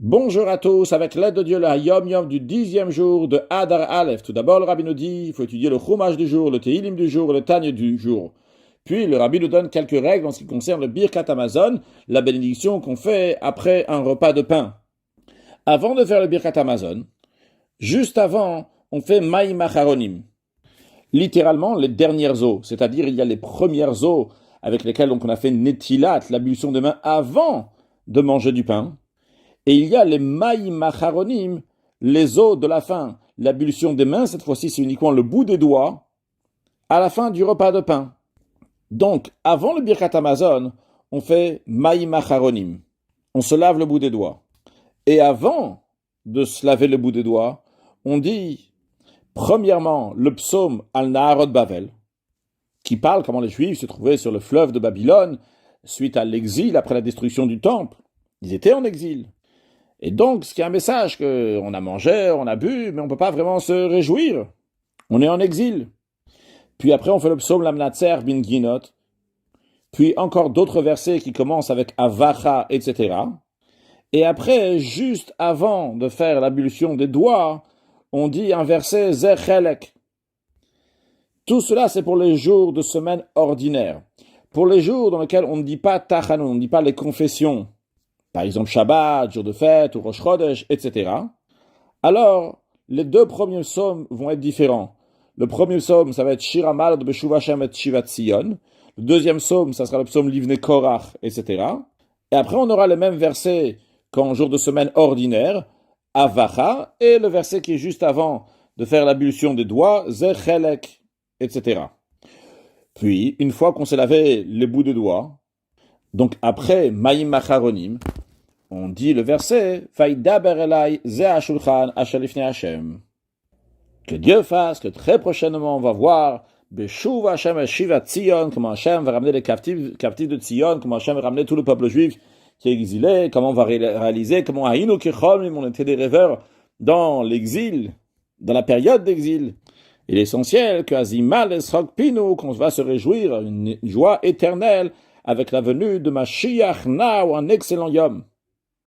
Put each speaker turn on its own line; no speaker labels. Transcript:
Bonjour à tous, avec l'aide de Dieu, le Yom Yom du 10e jour de Adar Aleph. Tout d'abord, le Rabbi nous dit il faut étudier le Chumash du jour, le Tehillim du jour, le Tanya du jour. Puis, le Rabbi nous donne quelques règles en ce qui concerne le Birkat Hamazon, la bénédiction qu'on fait après un repas de pain. Avant de faire le Birkat Hamazon, juste avant, on fait Maïm Acharonim. Littéralement, les dernières eaux, c'est-à-dire il y a les premières eaux avec lesquelles on a fait Netilat, l'ablution de main avant de manger du pain. Et il y a les maïm acharonim, les os de la fin. L'ablution des mains, cette fois-ci, c'est uniquement le bout des doigts, à la fin du repas de pain. Donc, avant le Birkat Hamazon, on fait maïm acharonim. On se lave le bout des doigts. Et avant de se laver le bout des doigts, on dit, premièrement, le psaume al-Naharot Bavel, qui parle comment les Juifs se trouvaient sur le fleuve de Babylone, suite à l'exil après la destruction du temple. Ils étaient en exil. Et donc, ce qui est un message qu'on a mangé, on a bu, mais on ne peut pas vraiment se réjouir. On est en exil. Puis après, on fait le psaume Lamnatser bin Ginot. Puis encore d'autres versets qui commencent avec Avacha, etc. Et après, juste avant de faire l'ablution des doigts, on dit un verset Zechelek. Tout cela, c'est pour les jours de semaine ordinaires. Pour les jours dans lesquels on ne dit pas Tachanun, on ne dit pas les confessions, par exemple Shabbat, jour de fête, ou Rosh Chodesh, etc., alors les deux premiers psaumes vont être différents. Le premier psaume, ça va être Shir Hamalot Beshuv Hashem et Shivat Tzion. Le deuxième psaume, ça sera le psaume Livnei Korach, etc. Et après, on aura les mêmes versets qu'en jour de semaine ordinaire, Avacha, et le verset qui est juste avant de faire l'ablution des doigts, Zechelek, etc. Puis, une fois qu'on s'est lavé les bouts de doigts, donc après Maïm Acharonim, on dit le verset Vaidaber elai ze hashulchan asher lifnei Hashem. Que Dieu fasse que très prochainement on va voir Beshuv Hashem et Shivat Tzion, comment Hashem va ramener les captifs de Tzion, comment Hashem va ramener tout le peuple juif qui est exilé, comment on va réaliser, comment Haïnu Kechom, on était des rêveurs dans l'exil, dans la période d'exil. Et l'essentiel que Azimal Esrog Pinu, qu'on va se réjouir, une joie éternelle avec la venue de Mashiach, now un excellent Yom.